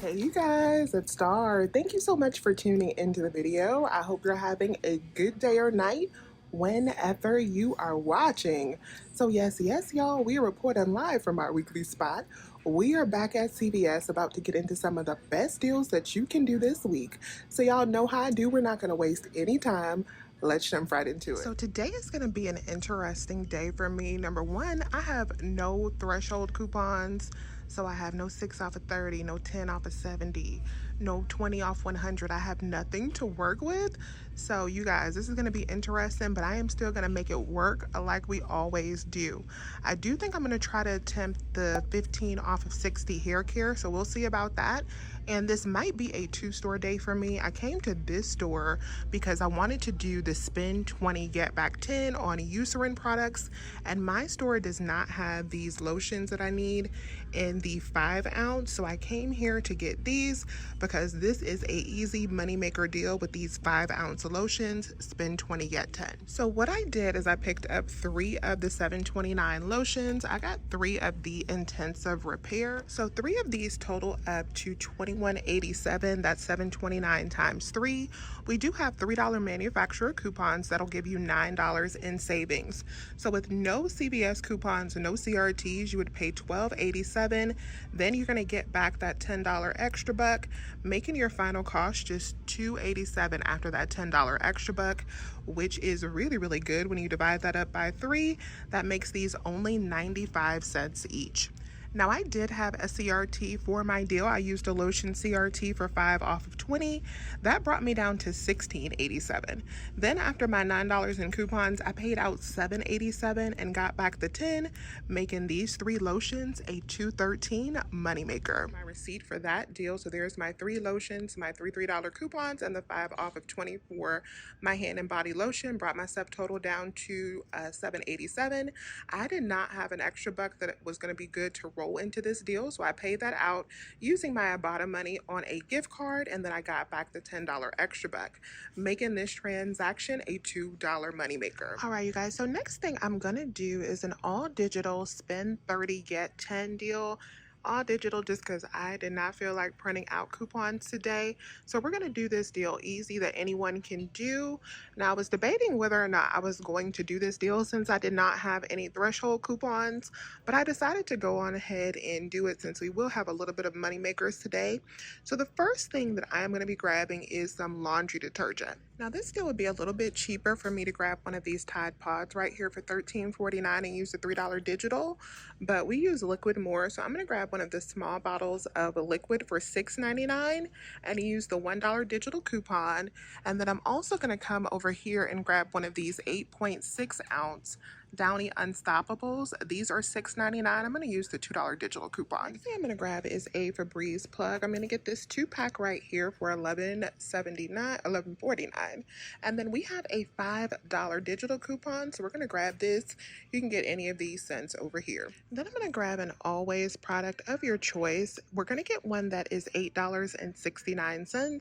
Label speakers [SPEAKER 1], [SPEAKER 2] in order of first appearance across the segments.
[SPEAKER 1] Hey you guys, it's Star. Thank you so much for tuning into the video. I hope you're having a good day or night whenever you are watching. So yes, y'all, we are reporting live from our weekly spot. We are back at CVS about to get into some of the best deals that you can do this week. So y'all know how I do. We're not going to waste any time. Let's jump right into it. So today is going to be an interesting day for me. Number one, I have no threshold coupons. So I have no 6 off of 30, no 10 off of 70, no 20 off 100. I have nothing to work with. So you guys, this is going to be interesting, but I am still going to make it work like we always do. I do think I'm going to try to attempt the 15 off of 60 hair care. So we'll see about that. And this might be a two-store day for me. I came to this store because I wanted to do the spend 20 get back 10 on Eucerin products, and my store does not have these lotions that I need in the 5 ounce. So I came here to get these because this is a easy moneymaker deal with these 5 ounce lotions, spend 20 get 10. So what I did is I picked up 3 of the 729 lotions. I got 3 of the intensive repair. So 3 of these total up to $21.87. That's 729 times 3. We do have $3 manufacturer coupons that'll give you $9 in savings. So with no CVS coupons, no CRTs, you would pay $12.87. Then you're going to get back that $10 extra buck, making your final cost just $2.87 after that $10 extra buck, which is really good. When you divide that up by 3, that makes these only 95 cents each. Now I did have a CRT for my deal. I used a lotion CRT for 5 off of 20. That brought me down to $16.87. Then after my $9 in coupons, I paid out $7.87 and got back the 10, making these 3 lotions a $2.13 moneymaker. My receipt for that deal, so there's my 3 lotions, my $3 coupons, and the 5 off of 20 for my hand and body lotion, brought my subtotal down to $7.87. I did not have an extra buck that was going to be good to roll into this deal, so I paid that out using my Ibotta money on a gift card, and then I got back the $10 extra buck, making this transaction a $2 moneymaker. All right, you guys, so next thing I'm gonna do is an all digital spend 30 get 10 deal. All digital just because I did not feel like printing out coupons today. So we're going to do this deal easy that anyone can do. Now I was debating whether or not I was going to do this deal since I did not have any threshold coupons, but I decided to go on ahead and do it since we will have a little bit of money makers today. So the first thing that I'm going to be grabbing is some laundry detergent. Now this deal would be a little bit cheaper for me to grab one of these Tide Pods right here for $13.49 and use the $3 digital, but we use liquid more, so I'm going to grab one of the small bottles of liquid for $6.99 and use the $1 digital coupon. And then I'm also going to come over here and grab one of these 8.6 ounce Downy Unstoppables. These are $6.99. I'm going to use the $2 digital coupon. Next thing I'm going to grab is a Febreze plug. I'm going to get this 2-pack right here for $11.49. And then we have a $5 digital coupon, so we're going to grab this. You can get any of these scents over here. Then I'm going to grab an Always product of your choice. We're going to get one that is $8.69. I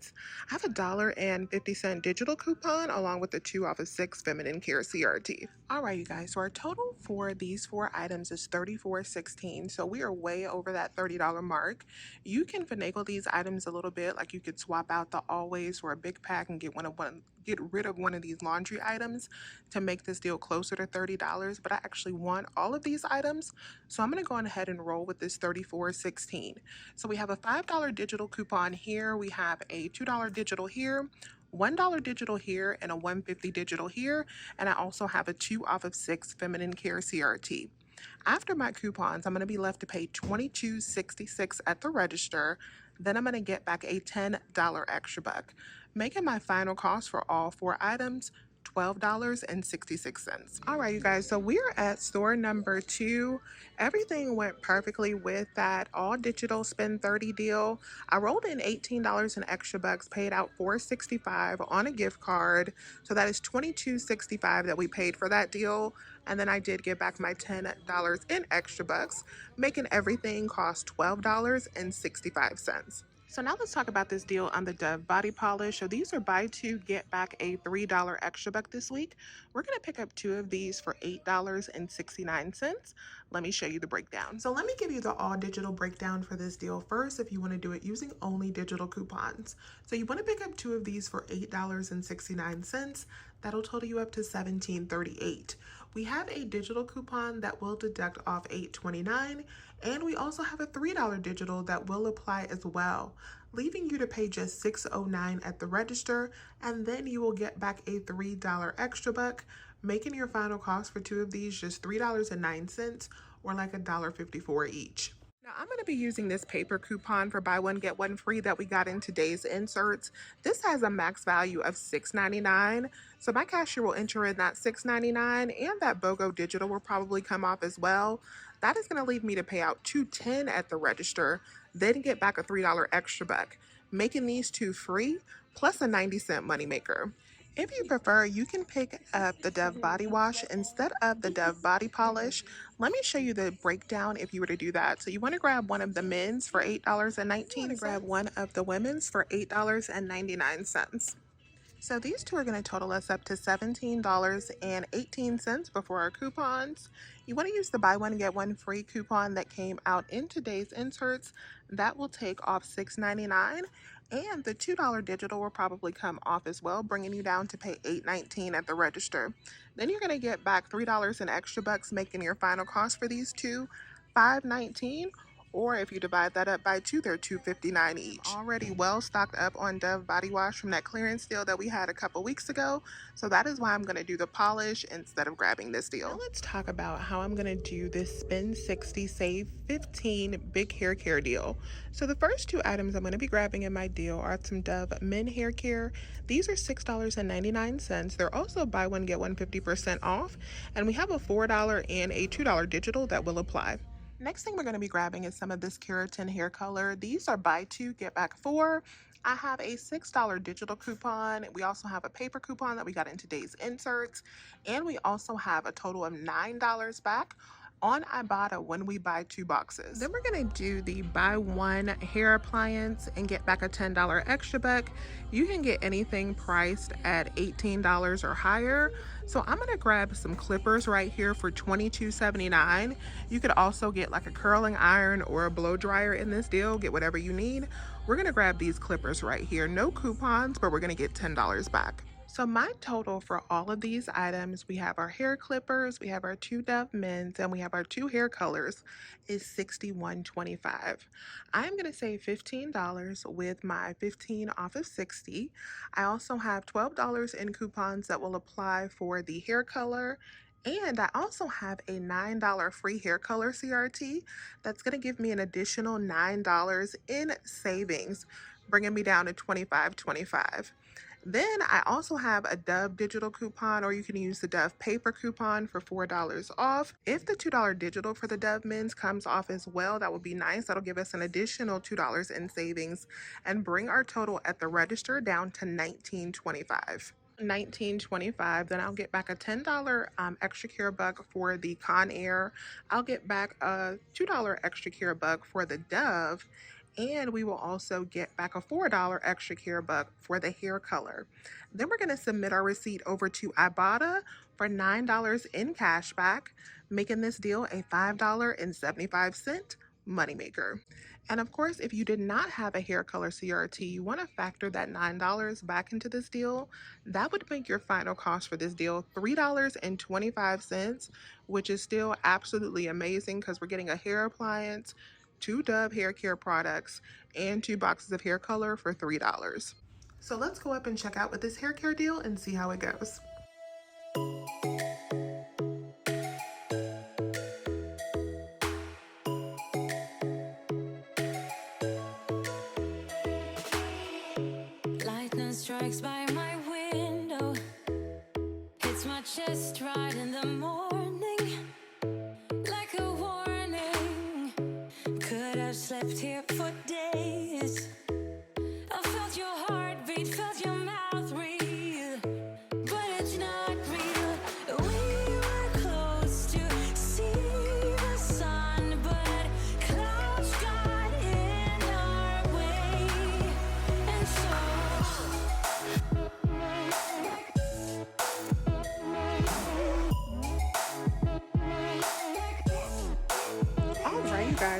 [SPEAKER 1] have a $1.50 digital coupon along with the 2 off of 6 feminine care CRT. All right, you guys, so our total for these 4 items is $34.16, so we are way over that $30 mark. You can finagle these items a little bit, like you could swap out the Always for a big pack and get rid of one of these laundry items to make this deal closer to $30, but I actually want all of these items, so I'm going to go on ahead and roll with this $34.16. So we have a $5 digital coupon here, we have a $2 digital here, $1 digital here, and a $1.50 digital here, and I also have a 2 off of 6 feminine care CRT. After my coupons, I'm going to be left to pay $22.66 at the register. Then I'm going to get back a $10 extra buck, making my final cost for all 4 items $12.66. All right, you guys, so we're at store number 2. Everything went perfectly with that all digital spend 30 deal. I rolled in $18 in extra bucks, paid out $4.65 on a gift card. So that is $22.65 that we paid for that deal. And then I did get back my $10 in extra bucks, making everything cost $12.65. So now let's talk about this deal on the Dove body polish. So these are buy two, get back a $3 extra buck this week. We're going to pick up two of these for $8.69. Let me show you the breakdown. So let me give you the all digital breakdown for this deal first if you want to do it using only digital coupons. So you want to pick up two of these for $8.69. That'll total you up to $17.38. We have a digital coupon that will deduct off $8.29, and we also have a $3 digital that will apply as well, leaving you to pay just $6.09 at the register, and then you will get back a $3 extra buck, making your final cost for two of these just $3.09, or like $1.54 each. Now I'm going to be using this paper coupon for buy one get one free that we got in today's inserts. This has a max value of $6.99, so my cashier will enter in that $6.99, and that BOGO digital will probably come off as well. That is going to leave me to pay out $2.10 at the register, then get back a $3 extra buck, making these two free plus a 90-cent moneymaker. If you prefer, you can pick up the Dove body wash instead of the Dove body polish. Let me show you the breakdown if you were to do that. So you want to grab one of the men's for $8.19. You want to grab one of the women's for $8.99. So these two are going to total us up to $17.18 before our coupons. You want to use the buy one get one free coupon that came out in today's inserts. That will take off $6.99, and the $2 digital will probably come off as well, bringing you down to pay $8.19 at the register. Then you're going to get back $3 in extra bucks, making your final cost for these two $5.19. Or if you divide that up by two, they're $2.59 each. Already well stocked up on Dove body wash from that clearance deal that we had a couple weeks ago. So that is why I'm going to do the polish instead of grabbing this deal. Now let's talk about how I'm going to do this spend 60, save 15 big hair care deal. So the first two items I'm going to be grabbing in my deal are some Dove men hair care. These are $6.99. They're also buy one get one 50% off. And we have a $4 and a $2 digital that will apply. Next thing we're going to be grabbing is some of this keratin hair color. These are buy two, get back four. I have a $6 digital coupon. We also have a paper coupon that we got in today's inserts. And we also have a total of $9 back on Ibotta when we buy two boxes. Then we're going to do the buy one hair appliance and get back a $10 extra buck. You can get anything priced at $18 or higher. So I'm going to grab some clippers right here for $22.79. You could also get like a curling iron or a blow dryer in this deal. Get whatever you need. We're going to grab these clippers right here. No coupons, but we're going to get $10 back. So my total for all of these items, we have our hair clippers, we have our two Dove men's, and we have our two hair colors, is $61.25. I'm going to save $15 with my 15 off of 60. I also have $12 in coupons that will apply for the hair color. And I also have a $9 free hair color CRT that's going to give me an additional $9 in savings, bringing me down to $25.25. Then I also have a Dove digital coupon, or you can use the Dove paper coupon for $4 off. If the $2 digital for the Dove men's comes off as well, that would be nice. That'll give us an additional $2 in savings and bring our total at the register down to $19.25. $19.25. Then I'll get back a $10 extra care buck for the Conair. I'll get back a $2 extra care buck for the Dove, and we will also get back a $4 extra care buck for the hair color. Then we're going to submit our receipt over to Ibotta for $9 in cash back, making this deal a $5.75 moneymaker. And of course, if you did not have a hair color CRT, you want to factor that $9 back into this deal. That would make your final cost for this deal $3.25, which is still absolutely amazing because we're getting a hair appliance, two Dove hair care products, and two boxes of hair color for $3. So let's go up and check out with this hair care deal and see how it goes.
[SPEAKER 2] Lightning strikes by my window, hits my chest right in the morning, like a warning. Could have slept here for days. I felt your heartbeat, felt your mouth breathe, but it's not real. We were close to see the sun, but clouds got in our way.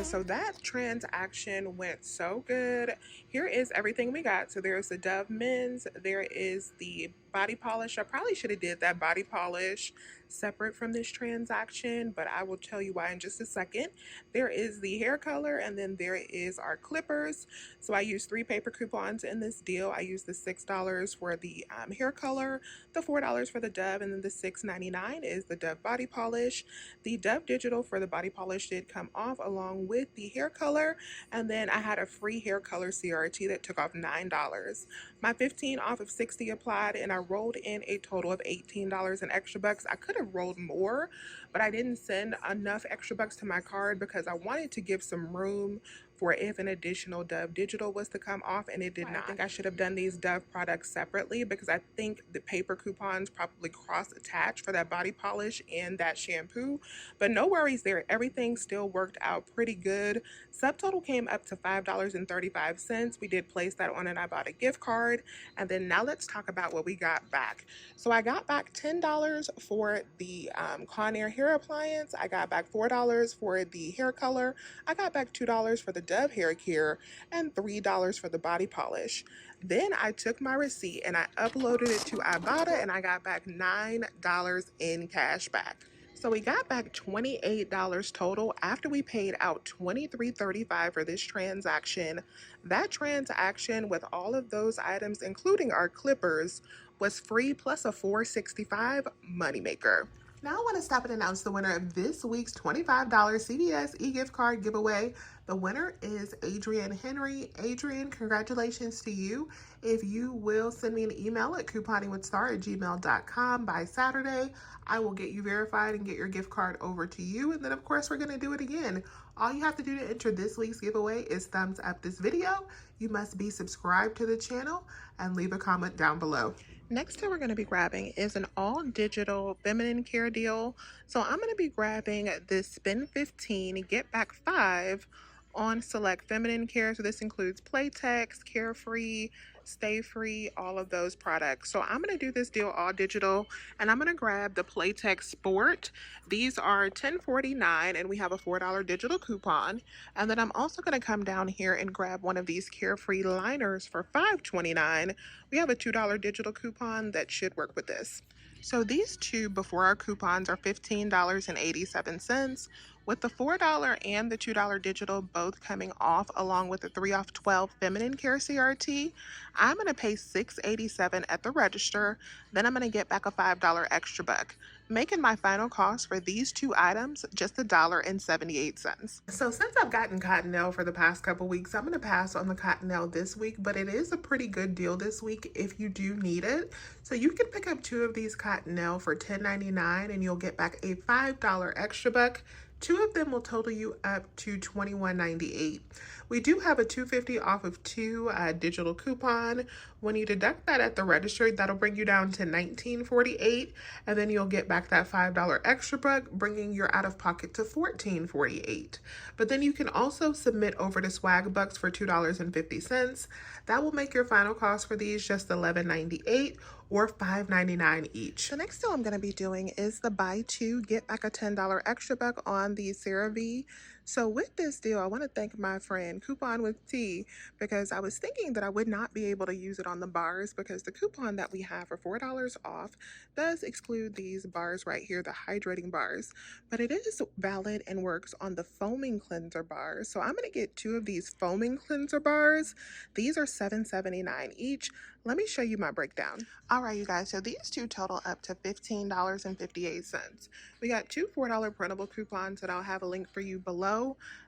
[SPEAKER 1] guys, so that transaction went so good. Here is everything we got. So there's the Dove men's, there is the body polish. I probably should have did that body polish separate from this transaction, but I will tell you why in just a second. There is the hair color, and then there is our clippers. So I used 3 paper coupons in this deal. I used the $6 for the hair color, the $4 for the Dove, and then the $6.99 is the Dove body polish. The Dove digital for the body polish did come off along with the hair color, and then I had a free hair color CRT that took off $9. My 15 off of 60 applied, and I rolled in a total of $18 in extra bucks. I could have rolled more, but I didn't send enough extra bucks to my card because I wanted to give some room for if an additional Dove digital was to come off, and it did not. I think I should have done these Dove products separately because I think the paper coupons probably cross-attached for that body polish and that shampoo, but no worries there. Everything still worked out pretty good. Subtotal came up to $5.35. We did place that on, and I bought a gift card. And then now let's talk about what we got back. So I got back $10 for the Conair hair appliance. I got back $4 for the hair color. I got back $2 for the Dove hair care and $3 for the body polish. Then I took my receipt and I uploaded it to Ibotta, and I got back $9 in cash back. So we got back $28 total after we paid out $23.35 for this transaction. That transaction with all of those items, including our clippers, was free plus a $4.65 moneymaker. Now I want to stop and announce the winner of this week's $25 CVS e-gift card giveaway. The winner is Adrian Henry. Adrian, congratulations to you. If you will send me an email at couponingwithstar@gmail.com by Saturday, I will get you verified and get your gift card over to you. And then of course we're going to do it again. All you have to do to enter this week's giveaway is thumbs up this video. You must be subscribed to the channel and leave a comment down below. Next thing we're going to be grabbing is an all digital feminine care deal. So I'm going to be grabbing this spend 15, get back 5 on select feminine care. So this includes Playtex, Carefree, Stay Free, all of those products. So I'm going to do this deal all digital, and I'm going to grab the Playtex Sport. These are $10.49, and we have a $4 digital coupon. And then I'm also going to come down here and grab one of these Carefree liners for $5.29. We have a $2 digital coupon that should work with this. So these two before our coupons are $15.87. With the $4 and the $2 digital both coming off along with the 3 off 12 feminine care CRT, I'm going to pay $6.87 at the register. Then I'm going to get back a $5 extra buck, making my final cost for these two items just $1.78. So since I've gotten Cottonelle for the past couple weeks, I'm going to pass on the Cottonelle this week, but it is a pretty good deal this week if you do need it. So you can pick up 2 of these Cottonelle for $10.99 and you'll get back a $5 extra buck. 2 of them will total you up to $21.98. We do have a $2.50 off of 2 digital coupon. When you deduct that at the register, that'll bring you down to $19.48, and then you'll get back that $5 extra buck, bringing your out of pocket to $14.48. But then you can also submit over to Swag Bucks for $2.50. That will make your final cost for these just $11.98 or $5.99 each. The next deal I'm going to be doing is the buy 2 get back a $10 extra buck on the CeraVe. So with this deal, I want to thank my friend Coupon with T, because I was thinking that I would not be able to use it on the bars because the coupon that we have for $4 off does exclude these bars right here, the hydrating bars, but it is valid and works on the foaming cleanser bars. So I'm going to get 2 of these foaming cleanser bars. These are $7.79 each. Let me show you my breakdown. All right, you guys, so these two total up to $15.58. We got 2 $4 printable coupons that I'll have a link for you below.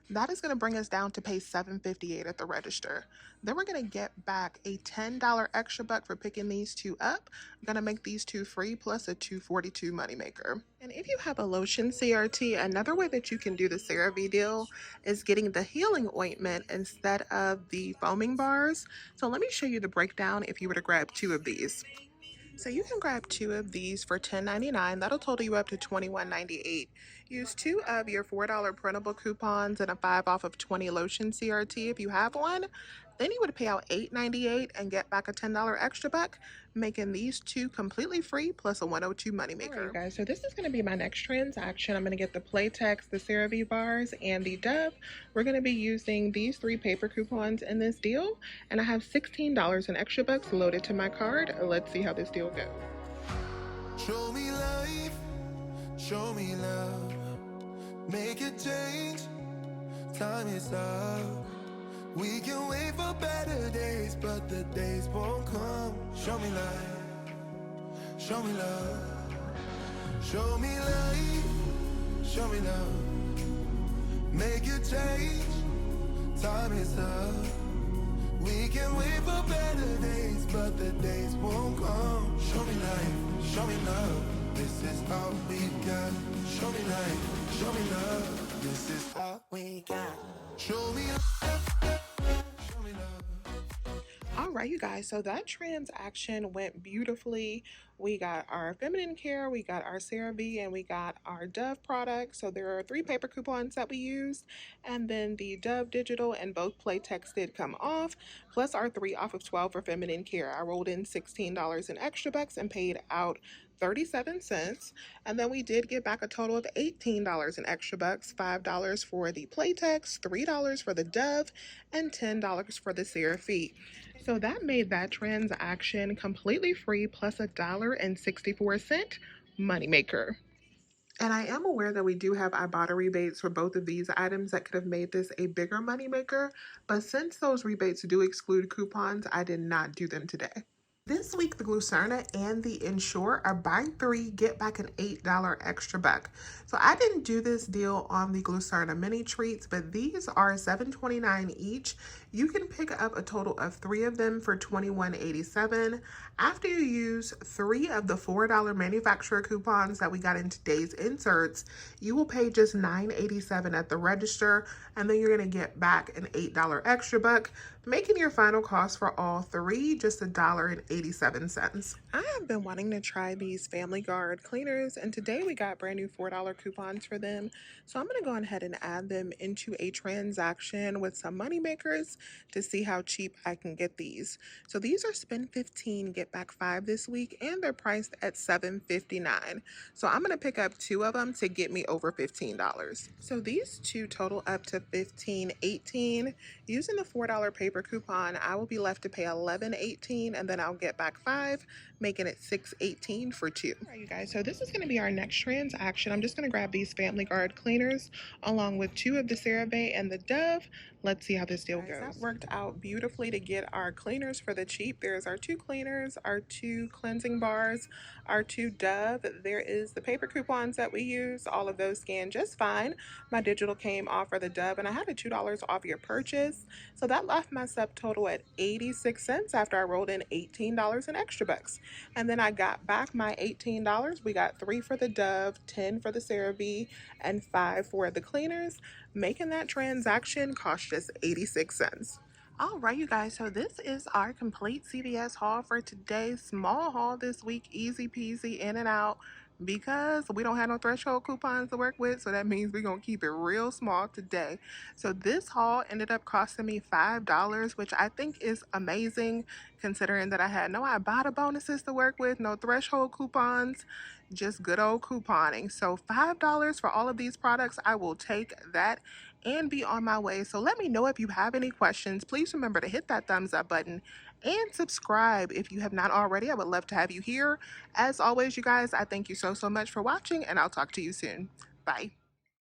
[SPEAKER 1] That is going to bring us down to pay $7.58 at the register. Then we're going to get back a $10 extra buck for picking these 2 up. I'm going to make these 2 free plus a $2.42 moneymaker. And if you have a lotion CRT, another way that you can do the CeraVe deal is getting the healing ointment instead of the foaming bars. So let me show you the breakdown if you were to grab 2 of these. So you can grab 2 of these for $10.99. That'll total you up to $21.98. Use 2 of your $4 printable coupons and a 5 off of 20 lotion CRT if you have one. Then you would pay out $8.98 and get back a $10 extra buck, making these two completely free plus a 102 moneymaker. All right, guys, so this is going to be my next transaction. I'm going to get the Playtex, the CeraVe bars, and the Dove. We're going to be using these 3 paper coupons in this deal, and I have $16 in extra bucks loaded to my card. Let's see how this deal goes.
[SPEAKER 2] Show me life, show me love, make a change, time is up. We can wait for better days, but the days won't come. Show me life, show me love, show me life, show me love, make a change, time is up. We can wait for better days, but the days won't come. Show me life, show me love, this is all we got. Show me life, show me love, this is all we got. Show me love, show me love.
[SPEAKER 1] All right, you guys, so that transaction went beautifully. We got our feminine care, we got our CeraVe, and we got our Dove product. So there are 3 paper coupons that we used, and then the Dove digital and both Playtex did come off, plus our 3 off of 12 for feminine care. I rolled in $16 in extra bucks and paid out 37 cents, and then we did get back a total of $18 in extra bucks, $5 for the Playtex, $3 for the Dove, and $10 for the CeraVe. So that made that transaction completely free plus $1.64 moneymaker. And I am aware that we do have Ibotta rebates for both of these items that could have made this a bigger moneymaker, but since those rebates do exclude coupons, I did not do them today. This week, the Glucerna and the Ensure are buy 3, get back an $8 extra buck. So I didn't do this deal on the Glucerna mini treats, but these are $7.29 each. You can pick up a total of 3 of them for $21.87. After you use 3 of the $4 manufacturer coupons that we got in today's inserts, you will pay just $9.87 at the register, and then you're going to get back an $8 extra buck, making your final cost for all 3 just $1.87. I have been wanting to try these Family Guard cleaners, and today we got brand new $4 coupons for them. So I'm going to go ahead and add them into a transaction with some money makers to see how cheap I can get these. So these are spend 15, get back 5 this week, and they're priced at $7.59. So I'm going to pick up 2 of them to get me over $15. So these 2 total up to $15.18. Using the $4 paper coupon, I will be left to pay $11.18, and then I'll get back 5, making it $6.18 for 2. All right, you guys, so this is going to be our next transaction. I'm just going to grab these Family Guard cleaners along with 2 of the CeraVe and the Dove. Let's see how this deal goes. That worked out beautifully to get our cleaners for the cheap. There's our 2 cleaners, our 2 cleansing bars, our 2 Dove. There is the paper coupons that we use. All of those scanned just fine. My digital came off for the Dove, and I had a $2 off your purchase. So that left my subtotal at 86 cents after I rolled in $18 in extra bucks. And then I got back my $18. We got 3 for the Dove, 10 for the CeraVe, and 5 for the cleaners, making that transaction cost just 86 cents. All right, you guys, so this is our complete CVS haul for today. Small haul this week, easy peasy, in and out, because we don't have no threshold coupons to work with, so that means we're gonna keep it real small today. So this haul ended up costing me $5, which I think is amazing considering that I had no Ibotta bonuses to work with, no threshold coupons, just good old couponing. So $5 for all of these products, I will take that and be on my way. So let me know if you have any questions. Please remember to hit that thumbs up button and subscribe if you have not already. I would love to have you here. As always, you guys, I thank you so much for watching, and I'll talk to you soon. Bye.